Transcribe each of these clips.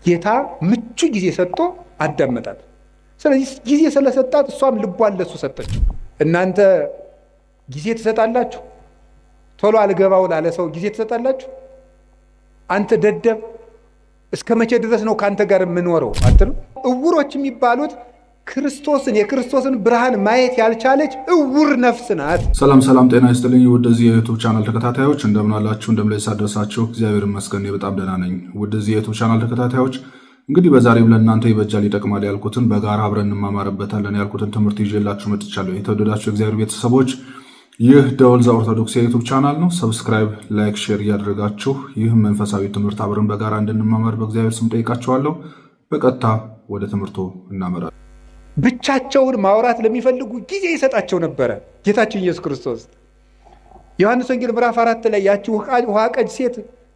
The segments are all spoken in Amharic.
ጌታ ምቹ ጊዜ ሰጥቶ አዳመጣት። ስለዚህ ጊዜ ስለሰጣት እሷም ልቧን ለሱ ሰጠችው። እናንተ ጊዜ ትሰጣላችሁ? ቶሎ አልገባው ላለ ሰው ጊዜ ትሰጣላችሁ? አንተ ደደብ እስከ መቼ ድረስ ነው ካንተ ጋር የምኖረው አትሉ? እውሮች የሚባሉት ክርስቶስን የክርስቶስን ብርሃን ማየት ያልቻለች እውር ነፍስ ናት። ሰላም ጤና ይስጥልኝ። ወደዚህ የዩቲዩብ ቻናል ተከታታዮች እንደምን አላችሁ? እንደምን ላይ ሳደረሳችሁ? እግዚአብሔር ይመስገን በጣም ደህና ነኝ። ወደዚህ የዩቲዩብ ቻናል ተከታታዮች እንግዲህ በዛሬም ለእናንተ ይበጃል ይጠቅማል ያልኩትን በጋራ አብረን እንማማርበታለን ያልኩትን ትምህርት ይዤላችሁ መጥቻለሁ። የተወደዳችሁ እግዚአብሔር ቤተሰቦች ይህ ደወል ዘኦርቶዶክስ የዩቲዩብ ቻናል ነው። ሰብስክራይብ፣ ላይክ፣ ሼር እያደረጋችሁ ይህ መንፈሳዊ ትምህርት አብረን በጋራ እንድንማማር በእግዚአብሔር ስም ጠይቃችኋለሁ። በቀጥታ ወደ ትምህርቱ እናመራለን። ብቻቸውን ማውራት ለሚፈልጉ ጊዜ ይሰጣቸው ነበረ ጌታችን ኢየሱስ ክርስቶስ። ዮሐንስ ወንጌል ምዕራፍ 4 ላይ ያቺ ውሃ ቀጅ ሴት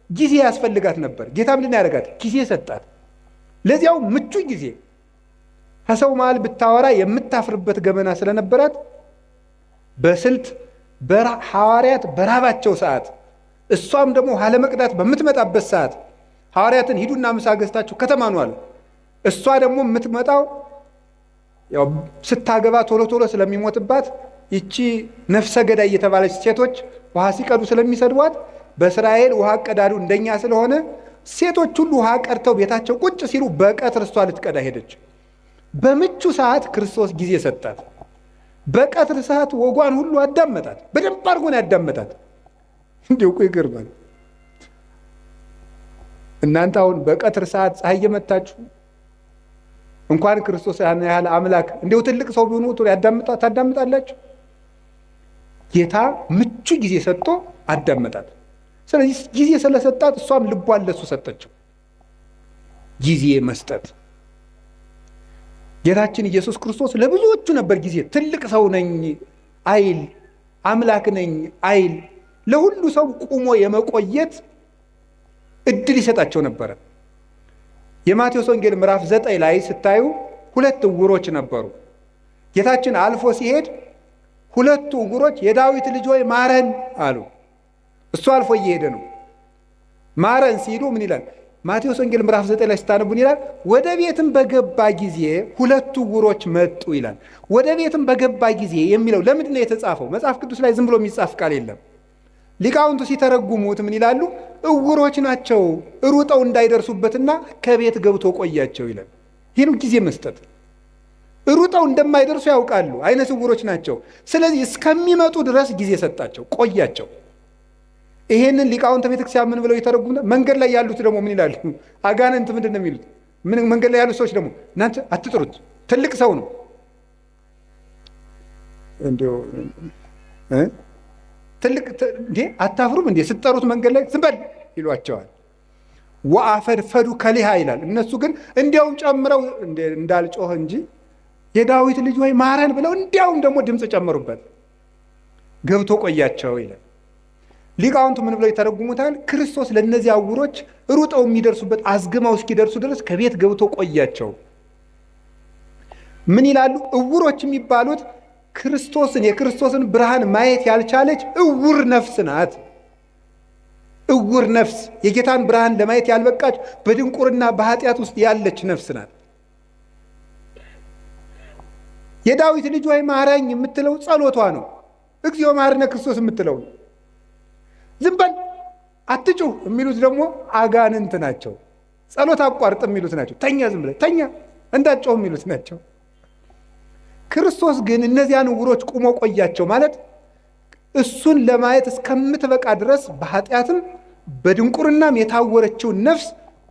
ጊዜ ያስፈልጋት ነበር። ጌታ ምንድን ያደርጋት? ጊዜ ሰጣት። ለዚያው ምቹ ጊዜ። ከሰው መሃል ብታወራ የምታፍርበት ገመና ስለነበራት በስልት ሐዋርያት በራባቸው ሰዓት፣ እሷም ደግሞ ውሃ ለመቅዳት በምትመጣበት ሰዓት ሐዋርያትን ሂዱና ምሳ ገዝታችሁ ከተማ ነው አለ። እሷ ደግሞ የምትመጣው ያው ስታገባ ቶሎ ስለሚሞትባት ይቺ ነፍሰ ገዳይ የተባለች ሴቶች ውሃ ሲቀዱ ስለሚሰድቧት በእስራኤል ውሃ ቀዳዱ እንደኛ ስለሆነ ሴቶች ሁሉ ውሃ ቀድተው ቤታቸው ቁጭ ሲሉ በቀትር እሷ ልትቀዳ ሄደች። በምቹ ሰዓት ክርስቶስ ጊዜ ሰጣት። በቀትር ሰዓት ወጓን ሁሉ አዳመጣት። በደንብ አድርጎ ነው ያዳመጣት። እንዲሁ እኮ ይገርማል። እናንተ አሁን በቀትር ሰዓት ፀሐይ እየመታችሁ እንኳን ክርስቶስ ያን ያህል አምላክ እንዲሁ ትልቅ ሰው ቢሆኑ ታዳምጣላችሁ? ጌታ ምቹ ጊዜ ሰጥቶ አዳመጣት። ስለዚህ ጊዜ ስለሰጣት እሷም ልቧን ለሱ ሰጠችው። ጊዜ መስጠት ጌታችን ኢየሱስ ክርስቶስ ለብዙዎቹ ነበር ጊዜ። ትልቅ ሰው ነኝ አይል፣ አምላክ ነኝ አይል፣ ለሁሉ ሰው ቁሞ የመቆየት እድል ይሰጣቸው ነበረ። የማቴዎስ ወንጌል ምዕራፍ 9 ላይ ስታዩ ሁለት ዕውሮች ነበሩ። ጌታችን አልፎ ሲሄድ ሁለቱ ዕውሮች የዳዊት ልጅ ሆይ ማረን አሉ። እሱ አልፎ እየሄደ ነው። ማረን ሲሉ ምን ይላል? ማቴዎስ ወንጌል ምዕራፍ 9 ላይ ስታነቡን ይላል ወደ ቤትም በገባ ጊዜ ሁለቱ ዕውሮች መጡ ይላል። ወደ ቤትም በገባ ጊዜ የሚለው ለምንድን ነው የተጻፈው? መጽሐፍ ቅዱስ ላይ ዝም ብሎ የሚጻፍ ቃል የለም። ሊቃውንቱ ሲተረጉሙት ምን ይላሉ? ዕውሮች ናቸው ሩጠው እንዳይደርሱበትና ከቤት ገብቶ ቆያቸው ይላል። ይህን ጊዜ መስጠት። ሩጠው እንደማይደርሱ ያውቃሉ፣ አይነ ስውሮች ናቸው። ስለዚህ እስከሚመጡ ድረስ ጊዜ ሰጣቸው፣ ቆያቸው። ይሄንን ሊቃውንተ ቤተክርስቲያን ምን ብለው ይተረጉሙ? መንገድ ላይ ያሉት ደግሞ ምን ይላሉ? አጋንንት ምንድን ነው የሚሉት? መንገድ ላይ ያሉት ሰዎች ደግሞ እናንተ አትጥሩት፣ ትልቅ ሰው ነው እንዲሁ ትልቅ እንዴ አታፍሩም እንዴ ስትጠሩት መንገድ ላይ ዝም በል ይሏቸዋል። ወአፈድፈዱ ከሊሃ ይላል። እነሱ ግን እንዲያውም ጨምረው እንዳልጮህ እንጂ የዳዊት ልጅ ወይ ማረን ብለው እንዲያውም ደግሞ ድምፅ ጨመሩበት። ገብቶ ቆያቸው ይላል። ሊቃውንቱ ምን ብለው ይተረጉሙታል? ክርስቶስ ለእነዚህ ዕውሮች ሩጠው የሚደርሱበት አዝግመው እስኪደርሱ ድረስ ከቤት ገብቶ ቆያቸው። ምን ይላሉ? ዕውሮች የሚባሉት የክርስቶስን ብርሃን ማየት ያልቻለች እውር ነፍስ ናት። እውር ነፍስ የጌታን ብርሃን ለማየት ያልበቃች በድንቁርና በኃጢአት ውስጥ ያለች ነፍስ ናት። የዳዊት ልጅ ሆይ ማረኝ የምትለው ጸሎቷ ነው። እግዚኦ መሐረነ ክርስቶስ የምትለው ነው። ዝም በል አትጩህ የሚሉት ደግሞ አጋንንት ናቸው። ጸሎት አቋርጥ የሚሉት ናቸው። ተኛ፣ ዝም ብለህ ተኛ እንዳትጮህ የሚሉት ናቸው። ክርስቶስ ግን እነዚያን ዕውሮች ቁሞ ቆያቸው ማለት እሱን ለማየት እስከምትበቃ ድረስ በኃጢአትም በድንቁርናም የታወረችውን ነፍስ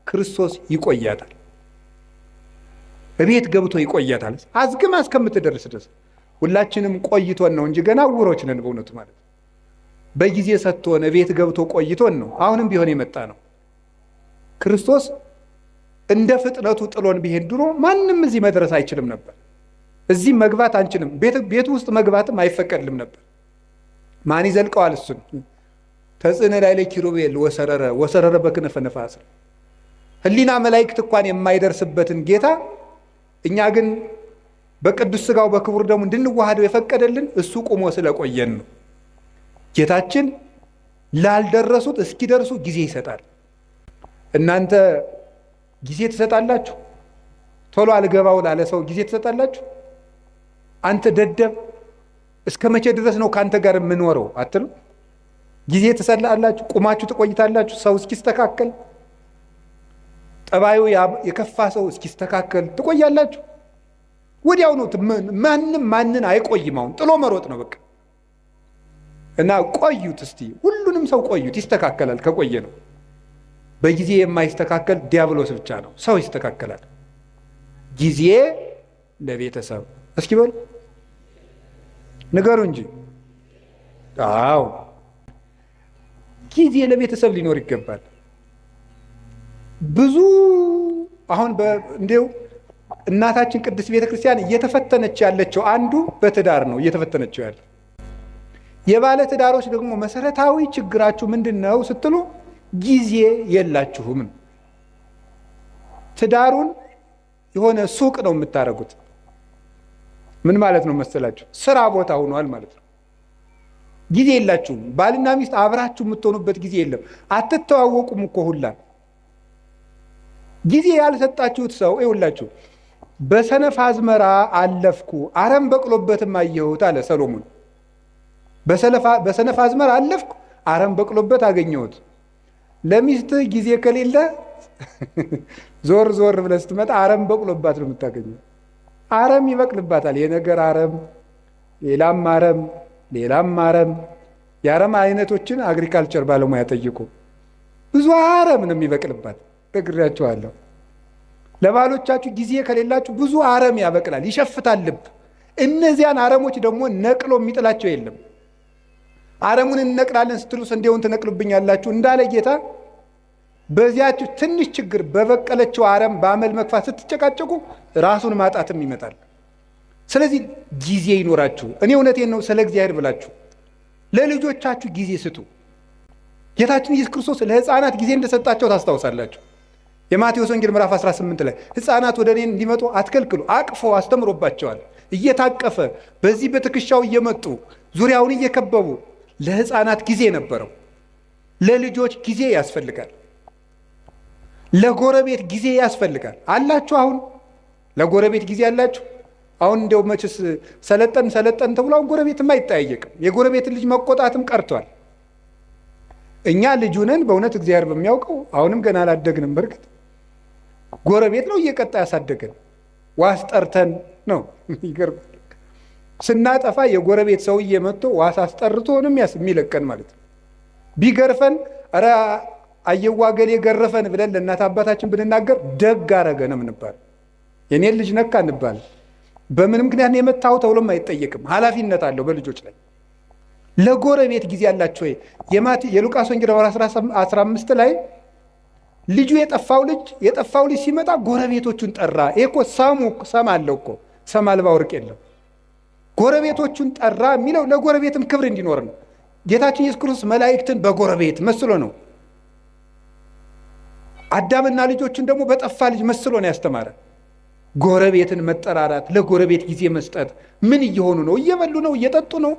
ክርስቶስ ይቆያታል። በቤት ገብቶ ይቆያታል አዝግማ እስከምትደርስ ድረስ። ሁላችንም ቆይቶን ነው እንጂ ገና ዕውሮች ነን በእውነቱ ማለት በጊዜ ሰጥቶን ቤት ገብቶ ቆይቶን ነው አሁንም ቢሆን የመጣ ነው። ክርስቶስ እንደ ፍጥነቱ ጥሎን ቢሄድ ድሮ ማንም እዚህ መድረስ አይችልም ነበር። እዚህ መግባት አንችልም። ቤቱ ውስጥ መግባትም አይፈቀድልም ነበር። ማን ይዘልቀዋል? እሱን ተጽዕነ ላዕለ ኪሩቤል ወሰረረ በክነፈ ነፋስ። ሕሊና መላእክት እንኳን የማይደርስበትን ጌታ እኛ ግን በቅዱስ ሥጋው በክቡር ደሙ እንድንዋሃደው የፈቀደልን እሱ ቁሞ ስለቆየን ነው። ጌታችን ላልደረሱት እስኪደርሱ ጊዜ ይሰጣል። እናንተ ጊዜ ትሰጣላችሁ? ቶሎ አልገባው ላለ ሰው ጊዜ ትሰጣላችሁ? አንተ ደደብ እስከ መቼ ድረስ ነው ከአንተ ጋር የምኖረው አትሉ? ጊዜ ትሰጣላችሁ? ቁማችሁ ትቆይታላችሁ? ሰው እስኪስተካከል፣ ጠባዩ የከፋ ሰው እስኪስተካከል ትቆያላችሁ? ወዲያው ነው። ማንም ማንን አይቆይም። አሁን ጥሎ መሮጥ ነው በቃ። እና ቆዩት እስቲ፣ ሁሉንም ሰው ቆዩት፣ ይስተካከላል ከቆየ ነው። በጊዜ የማይስተካከል ዲያብሎስ ብቻ ነው። ሰው ይስተካከላል። ጊዜ ለቤተሰብ እስኪ በሉ ንገሩ እንጂ። አዎ ጊዜ ለቤተሰብ ሊኖር ይገባል። ብዙ አሁን እንዴው እናታችን ቅድስት ቤተክርስቲያን እየተፈተነች ያለችው አንዱ በትዳር ነው እየተፈተነችው ያለ። የባለ ትዳሮች ደግሞ መሰረታዊ ችግራችሁ ምንድነው ስትሉ ጊዜ የላችሁም። ትዳሩን የሆነ ሱቅ ነው የምታረጉት። ምን ማለት ነው መሰላችሁ? ስራ ቦታ ሆኗል ማለት ነው። ጊዜ የላችሁም። ባልና ሚስት አብራችሁ የምትሆኑበት ጊዜ የለም። አትተዋወቁም እኮ ሁላ። ጊዜ ያልሰጣችሁት ሰው ይውላችሁ። በሰነፍ አዝመራ አለፍኩ አረም በቅሎበትም አየሁት አለ ሰሎሞን። በሰነፍ አዝመራ አለፍኩ አረም በቅሎበት አገኘሁት። ለሚስትህ ጊዜ ከሌለ ዞር ዞር ብለህ ስትመጣ አረም በቅሎባት ነው የምታገኘው። አረም ይበቅልባታል። የነገር አረም፣ ሌላም አረም፣ ሌላም አረም። የአረም አይነቶችን አግሪካልቸር ባለሙያ ጠይቁ። ብዙ አረም ነው የሚበቅልባት። ነግሬያችኋለሁ። ለባሎቻችሁ ጊዜ ከሌላችሁ ብዙ አረም ያበቅላል፣ ይሸፍታል ልብ። እነዚያን አረሞች ደግሞ ነቅሎ የሚጥላቸው የለም። አረሙን እንነቅላለን ስትሉ ስንዴውን ትነቅሉብኛላችሁ እንዳለ ጌታ በዚያችሁ ትንሽ ችግር በበቀለችው አረም በአመል መግፋት ስትጨቃጨቁ ራሱን ማጣትም ይመጣል። ስለዚህ ጊዜ ይኖራችሁ። እኔ እውነቴን ነው። ስለ እግዚአብሔር ብላችሁ ለልጆቻችሁ ጊዜ ስጡ። ጌታችን ኢየሱስ ክርስቶስ ለሕፃናት ጊዜ እንደሰጣቸው ታስታውሳላችሁ። የማቴዎስ ወንጌል ምዕራፍ 18 ላይ ሕፃናት ወደ እኔ እንዲመጡ አትከልክሉ፣ አቅፎ አስተምሮባቸዋል። እየታቀፈ በዚህ በትከሻው እየመጡ ዙሪያውን እየከበቡ ለሕፃናት ጊዜ ነበረው። ለልጆች ጊዜ ያስፈልጋል። ለጎረቤት ጊዜ ያስፈልጋል። አላችሁ? አሁን ለጎረቤት ጊዜ አላችሁ? አሁን እንደው መችስ ሰለጠን ተብሎ አሁን ጎረቤትም አይጠያየቅም። የጎረቤትን ልጅ መቆጣትም ቀርቷል። እኛ ልጁ ነን በእውነት እግዚአብሔር በሚያውቀው አሁንም ገና አላደግንም። በርግጥ ጎረቤት ነው እየቀጣ ያሳደገን። ዋስ ጠርተን ነው። ይገርማል። ስናጠፋ የጎረቤት ሰውዬ መጥቶ ዋስ አስጠርቶንም የሚለቀን ማለት ነው። ቢገርፈን ኧረ አየዋ ገሌ ገረፈን ብለን ለእናት አባታችን ብንናገር ደግ አረገ ነው የምንባል። የኔን ልጅ ነካ እንባል። በምን ምክንያት ነው የመታው ተብሎም አይጠየቅም። ኃላፊነት አለው በልጆች ላይ። ለጎረቤት ጊዜ አላችሁ ወይ? የሉቃስ ወንጌል 15 ላይ ልጁ የጠፋው ልጅ ሲመጣ ጎረቤቶቹን ጠራ። ይሄ እኮ ሰም አለው እኮ ሰም አልባ ወርቅ የለም። ጎረቤቶቹን ጠራ የሚለው ለጎረቤትም ክብር እንዲኖር ነው። ጌታችን ኢየሱስ ክርስቶስ መላእክትን በጎረቤት መስሎ ነው። አዳምና ልጆችን ደግሞ በጠፋ ልጅ መስሎ ነው ያስተማረ። ጎረቤትን መጠራራት፣ ለጎረቤት ጊዜ መስጠት። ምን እየሆኑ ነው? እየበሉ ነው? እየጠጡ ነው?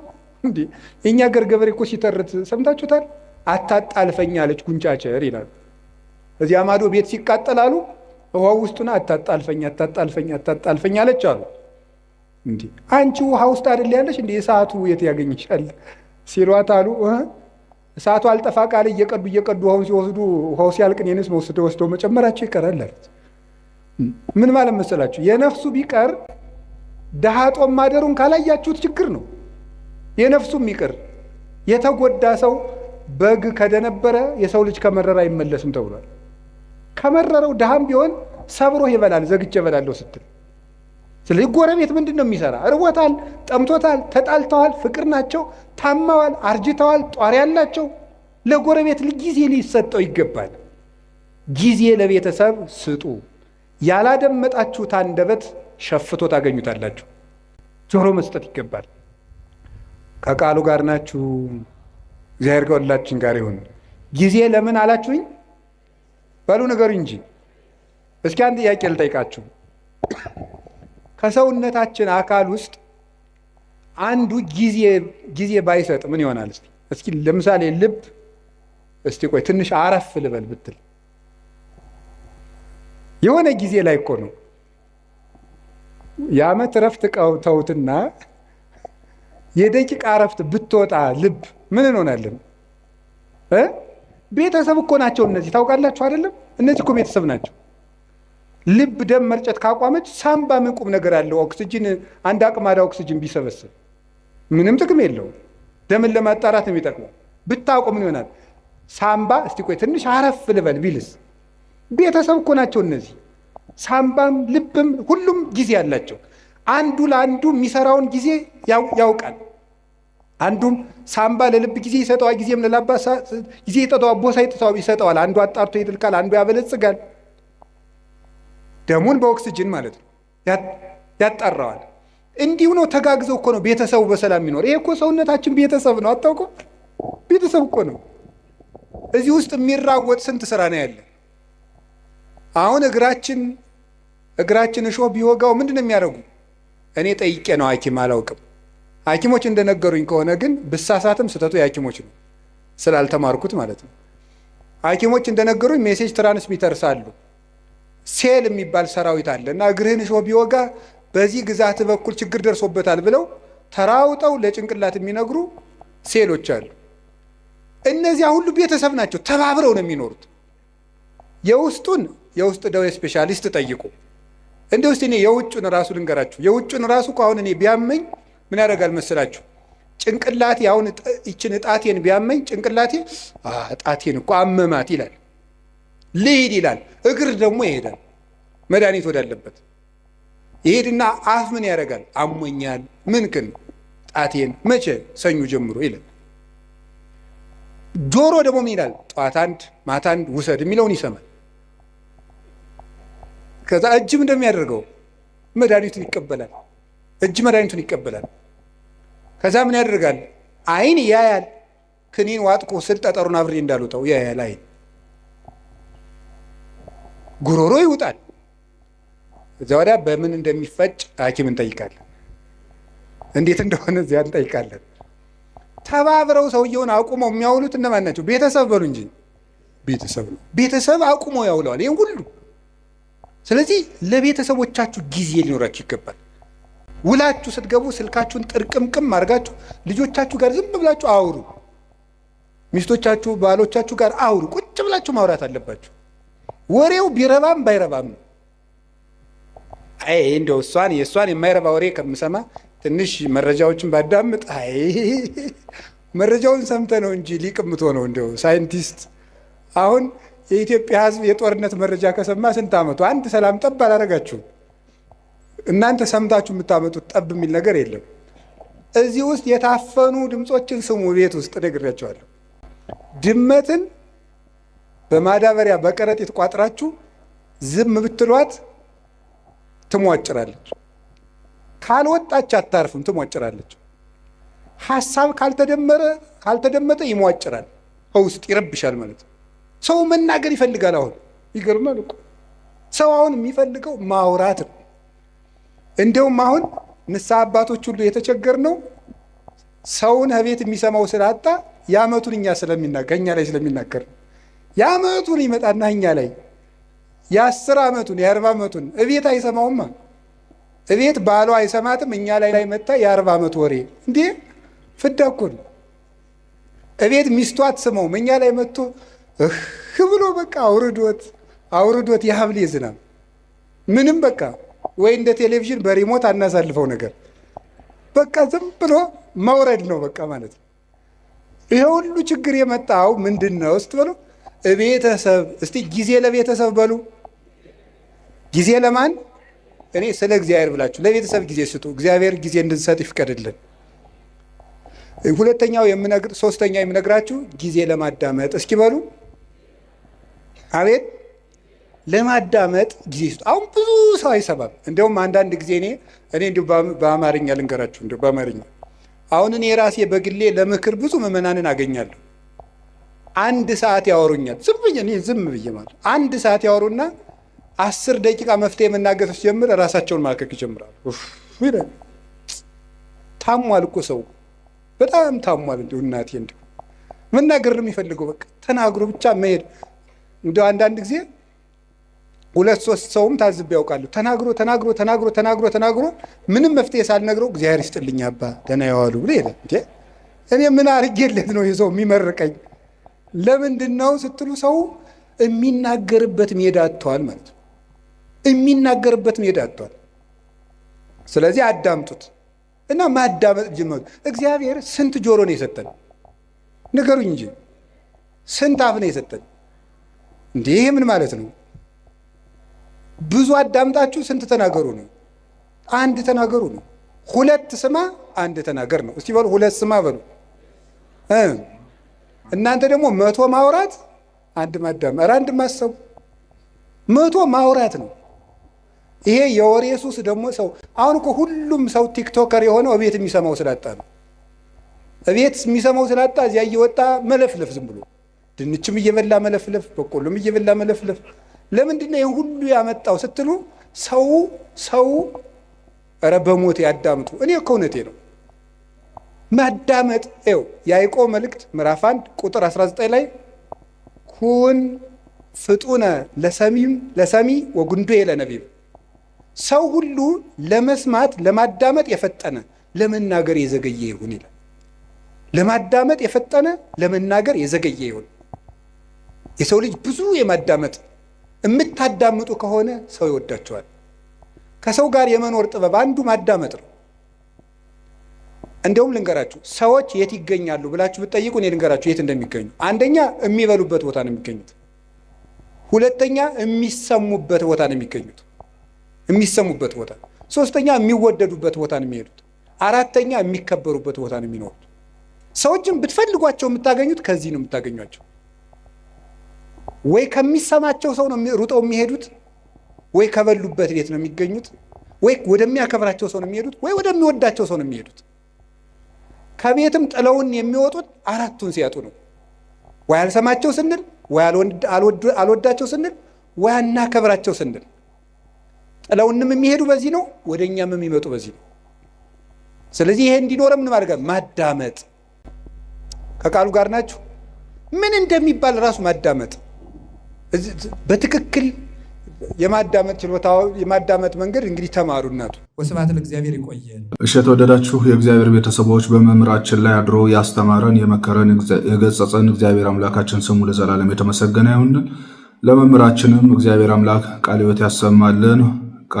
እንዴ የኛ ገር ገበሬ እኮ ሲተርት ሰምታችሁታል። አታጣልፈኝ አለች ጉንጫቸር ይላል። እዚያ ማዶ ቤት ሲቃጠላሉ ውሃ ውስጡና አታጣልፈኝ አለች አሉ። እንዴ አንቺ ውሃ ውስጥ አይደል ያለሽ እንዴ? እሳቱ የት ያገኝሻል ሲሏት አሉ። እሳቱ አልጠፋ ቃል እየቀዱ ውሃውን ሲወስዱ ውሃው ሲያልቅ እኔንስ ወስደው መጨመራቸው ይቀራል አለች። ምን ማለት መሰላችሁ? የነፍሱ ቢቀር ድሃ ጦም ማደሩን ካላያችሁት ችግር ነው። የነፍሱም ይቅር። የተጎዳ ሰው በግ ከደነበረ የሰው ልጅ ከመረረ አይመለስም ተብሏል። ከመረረው ድሃም ቢሆን ሰብሮ ይበላል። ዘግቼ እበላለሁ ስትል። ስለዚህ ጎረቤት ምንድን ነው የሚሰራ? እርቦታል፣ ጠምቶታል፣ ተጣልተዋል፣ ፍቅር ናቸው፣ ታማዋል፣ አርጅተዋል፣ ጧሪ ያላቸው። ለጎረቤት ጊዜ ሊሰጠው ይገባል። ጊዜ ለቤተሰብ ስጡ። ያላደመጣችሁት አንደበት ሸፍቶ ታገኙታላችሁ። ጆሮ መስጠት ይገባል። ከቃሉ ጋር ናችሁ። እግዚአብሔር ከሁላችን ጋር ይሁን። ጊዜ ለምን አላችሁኝ? በሉ ነገሩ እንጂ። እስኪ አንድ ጥያቄ ልጠይቃችሁ። ከሰውነታችን አካል ውስጥ አንዱ ጊዜ ባይሰጥ ምን ይሆናል? እስኪ ለምሳሌ ልብ፣ እስቲ ቆይ ትንሽ አረፍ ልበል ብትል የሆነ ጊዜ ላይ እኮ ነው የዓመት እረፍት ተውትና የደቂቃ እረፍት ብትወጣ ልብ ምን እንሆናለን? ቤተሰብ እኮ ናቸው እነዚህ። ታውቃላችሁ አይደለም? እነዚህ እኮ ቤተሰብ ናቸው። ልብ ደም መርጨት ካቋመች ሳምባ ምን ቁም ነገር አለው? ኦክሲጅን አንድ አቅማዳ ኦክሲጅን ቢሰበስብ ምንም ጥቅም የለውም። ደምን ለማጣራት ነው የሚጠቅመው። ብታውቁ ምን ይሆናል? ሳምባ እስቲ ቆይ ትንሽ አረፍ ልበል ቢልስ? ቤተሰብ እኮ ናቸው እነዚህ። ሳምባም ልብም ሁሉም ጊዜ አላቸው። አንዱ ለአንዱ የሚሰራውን ጊዜ ያውቃል። አንዱም ሳምባ ለልብ ጊዜ ይሰጠዋል፣ ጊዜም ለላባ ጊዜ ይሰጠዋል፣ ቦሳ ይሰጠዋል። አንዱ አጣርቶ ይጥልቃል፣ አንዱ ያበለጽጋል። ደሙን በኦክሲጅን ማለት ነው ያጣራዋል። እንዲሁ ነው ተጋግዘው እኮ ነው ቤተሰቡ በሰላም የሚኖር። ይሄ እኮ ሰውነታችን ቤተሰብ ነው። አታውቁም? ቤተሰብ እኮ ነው። እዚህ ውስጥ የሚራወጥ ስንት ስራ ነው ያለ። አሁን እግራችን እሾህ ቢወጋው ምንድን ነው የሚያደርጉ? እኔ ጠይቄ ነው ሐኪም አላውቅም። ሐኪሞች እንደነገሩኝ ከሆነ ግን ብሳሳትም ስህተቱ የሐኪሞች ነው ስላልተማርኩት ማለት ነው። ሐኪሞች እንደነገሩኝ ሜሴጅ ትራንስሚተርስ አሉ። ሴል የሚባል ሰራዊት አለ እና እግርህን እሾህ ቢወጋ በዚህ ግዛት በኩል ችግር ደርሶበታል ብለው ተራውጠው ለጭንቅላት የሚነግሩ ሴሎች አሉ። እነዚያ ሁሉ ቤተሰብ ናቸው። ተባብረው ነው የሚኖሩት። የውስጥ ደዌ ስፔሻሊስት ጠይቁ። እንደ ውስጥ እኔ የውጩን ራሱ ልንገራችሁ። የውጩን ራሱ አሁን እኔ ቢያመኝ ምን ያደርጋል መሰላችሁ? ጭንቅላቴ አሁን ይችን ጣቴን ቢያመኝ ጭንቅላቴ ጣቴን እኮ አመማት ይላል፣ ልሂድ ይላል። እግር ደግሞ ይሄዳል መድኃኒት ወዳለበት ይሄድና አፍ ምን ያደርጋል? አሞኛል ምንክን ጣቴን መቼ ሰኞ ጀምሮ ይላል። ጆሮ ደግሞ ምን ይላል? ጠዋት አንድ ማታ አንድ ውሰድ የሚለውን ይሰማል። ከዛ እጅም እንደሚያደርገው መድኃኒቱን ይቀበላል። እጅ መድኃኒቱን ይቀበላል። ከዛ ምን ያደርጋል? አይን ያያል። ክኒን ዋጥቆ ስል ጠጠሩን አብሬ እንዳልወጣው ያያል። አይን ጉሮሮ ይውጣል። እዛ ወዲያ በምን እንደሚፈጭ ሐኪም እንጠይቃለን። እንዴት እንደሆነ እዚያ እንጠይቃለን። ተባብረው ሰውየውን አቁመው የሚያውሉት እነማን ናቸው? ቤተሰብ በሉ እንጂ ቤተሰብ ነው። ቤተሰብ አቁመው ያውለዋል ይህን ሁሉ። ስለዚህ ለቤተሰቦቻችሁ ጊዜ ሊኖራችሁ ይገባል። ውላችሁ ስትገቡ ስልካችሁን ጥርቅምቅም አድርጋችሁ ልጆቻችሁ ጋር ዝም ብላችሁ አውሩ። ሚስቶቻችሁ ባሎቻችሁ ጋር አውሩ። ቁጭ ብላችሁ ማውራት አለባችሁ። ወሬው ቢረባም ባይረባም ነው። እንደው የእሷን የማይረባ ወሬ ከምሰማ ትንሽ መረጃዎችን ባዳምጥ። መረጃውን ሰምተ ነው እንጂ ሊቅምቶ ነው። እንደው ሳይንቲስት አሁን የኢትዮጵያ ሕዝብ የጦርነት መረጃ ከሰማ ስንት ዓመቱ? አንድ ሰላም ጠብ አላረጋችሁም። እናንተ ሰምታችሁ የምታመጡት ጠብ የሚል ነገር የለም። እዚህ ውስጥ የታፈኑ ድምፆችን ስሙ። ቤት ውስጥ ነግሬያቸዋለሁ። ድመትን በማዳበሪያ በከረጢት ቋጥራችሁ ዝም ብትሏት ትሟጭራለች። ካልወጣች አታርፍም፣ ትሟጭራለች። ሀሳብ ካልተደመጠ ይሟጭራል፣ ከውስጥ ይረብሻል ማለት ነው። ሰው መናገር ይፈልጋል። አሁን ይገርማል እኮ ሰው አሁን የሚፈልገው ማውራት ነው። እንደውም አሁን ንስሐ አባቶች ሁሉ የተቸገርነው ሰውን ከቤት የሚሰማው ስላጣ የዓመቱን ከእኛ ላይ ስለሚናገር ነው። የዓመቱን ይመጣና እኛ ላይ የ10 ዓመቱን የ40 ዓመቱን እቤት አይሰማውማ። እቤት ባሏ አይሰማትም፣ እኛ ላይ መጣ የ40 ዓመት ወሬ። እንዴ ፍዳ እኮ ነው። እቤት ሚስቱ አትሰማውም፣ እኛ ላይ መጥቶ ብሎ በቃ አውርዶት የሀብሌ ዝናብ ምንም በቃ ወይ እንደ ቴሌቪዥን በሪሞት አናሳልፈው ነገር በቃ ዝም ብሎ መውረድ ነው በቃ ማለት ነው። ይሄ ሁሉ ችግር የመጣው ምንድን ነው ስትበሉ ቤተሰብ። እስቲ ጊዜ ለቤተሰብ በሉ። ጊዜ ለማን? እኔ ስለ እግዚአብሔር ብላችሁ ለቤተሰብ ጊዜ ስጡ። እግዚአብሔር ጊዜ እንድንሰጥ ይፍቀድልን። ሶስተኛው የምነግራችሁ ጊዜ ለማዳመጥ እስኪ በሉ። አቤት ለማዳመጥ ጊዜ ስጡ። አሁን ብዙ ሰው አይሰማም። እንደውም አንዳንድ ጊዜ እኔ እንዲሁ በአማርኛ ልንገራችሁ፣ እንዲሁ በአማርኛ አሁን እኔ ራሴ በግሌ ለምክር ብዙ ምዕመናንን አገኛለሁ። 1 ሰዓት ያወሩኛል። ዝም ብዬ ማለት 1 ሰዓት ያወሩና 10 ደቂቃ መፍትሄ መናገር ሲጀምር ራሳቸውን ማከክ ይጀምራሉ። ታሟል እኮ ሰው በጣም ታሟል። እንዲሁ እናቴ እንዲሁ መናገር ነው የሚፈልገው። በቃ ተናግሮ ብቻ መሄድ። እንዲሁ አንዳንድ ጊዜ 2-3 ሰውም ታዝብ ያውቃሉ። ተናግሮ ምንም መፍትሄ ሳልነግረው እግዚአብሔር ይስጥልኝ አባ ደህና ያዋሉ ብሎ ሄደ። እኔ ምን አድርጌለት ነው የሰው የሚመርቀኝ? ለምንድን ነው ስትሉ ሰው የሚናገርበት ሜዳ አጥቷል ማለት ነው። የሚናገርበት ሜዳ አጥቷል። ስለዚህ አዳምጡት እና ማዳመጥ ጀመሩ። እግዚአብሔር ስንት ጆሮ ነው የሰጠን? ንገሩኝ እንጂ ስንት አፍ ነው የሰጠን? እንዴ ይሄ ምን ማለት ነው? ብዙ አዳምጣችሁ ስንት ተናገሩ ነው? አንድ ተናገሩ ነው። 2 ስማ 1 ተናገር ነው። እስቲ በሉ 2 ስማ በሉ። እናንተ ደግሞ 100 ማውራት 1 ማዳመጥ። ኧረ 1 ማሰቡ 100 ማውራት ነው። ይሄ የወሬ ሱስ ደግሞ ሰው አሁን እኮ ሁሉም ሰው ቲክቶከር የሆነው እቤት የሚሰማው ስላጣ ነው። እቤት የሚሰማው ስላጣ እዚያ እየወጣ መለፍለፍ፣ ዝም ብሎ ድንችም እየበላ መለፍለፍ፣ በቆሎም እየበላ መለፍለፍ። ለምንድን ነው ይሄን ሁሉ ያመጣው ስትሉ ሰው ኧረ በሞት ያዳምጡ። እኔ እኮ እውነቴ ነው። ማዳመጥ ይኸው ያዕቆብ መልእክት ምዕራፍ 1 ቁጥር 19 ላይ ኩን ፍጡነ ለሰሚ ወጉንዱየ ለነቢብ፣ ሰው ሁሉ ለመስማት ለማዳመጥ የፈጠነ ለመናገር የዘገየ ይሁን ይላል። ለማዳመጥ የፈጠነ ለመናገር የዘገየ ይሁን። የሰው ልጅ ብዙ የማዳመጥ የምታዳምጡ ከሆነ ሰው ይወዳቸዋል። ከሰው ጋር የመኖር ጥበብ አንዱ ማዳመጥ ነው። እንደውም ልንገራችሁ፣ ሰዎች የት ይገኛሉ ብላችሁ ብትጠይቁ እኔ ልንገራችሁ የት እንደሚገኙ። አንደኛ የሚበሉበት ቦታ ነው የሚገኙት። ሁለተኛ የሚሰሙበት ቦታ ነው የሚገኙት። የሚሰሙበት ቦታ። ሶስተኛ የሚወደዱበት ቦታ ነው የሚሄዱት። አራተኛ የሚከበሩበት ቦታ ነው የሚኖሩት። ሰዎችን ብትፈልጓቸው የምታገኙት ከዚህ ነው የምታገኟቸው። ወይ ከሚሰማቸው ሰው ነው ሩጠው የሚሄዱት፣ ወይ ከበሉበት ቤት ነው የሚገኙት፣ ወይ ወደሚያከብራቸው ሰው ነው የሚሄዱት፣ ወይ ወደሚወዳቸው ሰው ነው የሚሄዱት። ከቤትም ጥለውን የሚወጡት 4ቱን ሲያጡ ነው። ወይ አልሰማቸው ስንል፣ ወይ አልወዳቸው ስንል፣ ወይ አናከብራቸው ስንል። ጥለውንም የሚሄዱ በዚህ ነው፣ ወደኛም የሚመጡ በዚህ ነው። ስለዚህ ይሄ እንዲኖረ ምን ማድረግ? ማዳመጥ። ከቃሉ ጋር ናችሁ? ምን እንደሚባል ራሱ ማዳመጥ በትክክል የማዳመጥ ችሎታው የማዳመጥ መንገድ እንግዲህ ተማሩ። እናቱ ወስብሐት ለእግዚአብሔር። ይቆየን። እሺ የተወደዳችሁ የእግዚአብሔር ቤተሰቦች በመምህራችን ላይ አድሮ ያስተማረን የመከረን የገጸጸን እግዚአብሔር አምላካችን ስሙ ለዘላለም የተመሰገነ ይሁን። ለመምህራችንም እግዚአብሔር አምላክ ቃለ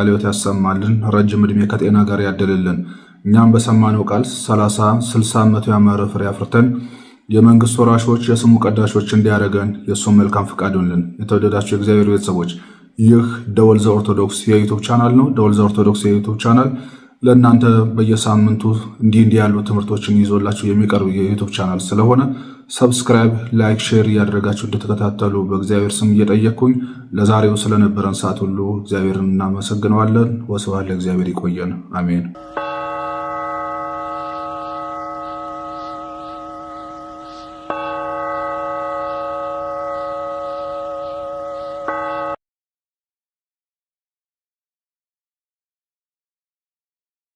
ሕይወት ያሰማልን፣ ረጅም ዕድሜ ከጤና ጋር ያደልልን። እኛም በሰማነው ቃል 30 60 መቶ ያማረ ፍሬ አፍርተን የመንግስት ወራሾች የስሙ ቀዳሾች እንዲያደርገን የእሱም መልካም ፈቃድ ይሁንልን። የተወደዳችሁ የእግዚአብሔር ቤተሰቦች ይህ ደወል ዘኦርቶዶክስ የዩቱብ ቻናል ነው። ደወል ዘኦርቶዶክስ የዩቱብ ቻናል ለእናንተ በየሳምንቱ እንዲህ ያሉ ትምህርቶችን ይዞላችሁ የሚቀርብ የዩቱብ ቻናል ስለሆነ ሰብስክራይብ፣ ላይክ፣ ሼር እያደረጋችሁ እንድትከታተሉ በእግዚአብሔር ስም እየጠየቅኩኝ ለዛሬው ስለነበረን ሰዓት ሁሉ እግዚአብሔርን እናመሰግነዋለን። ወስብሐት ለእግዚአብሔር። ይቆየን። አሜን።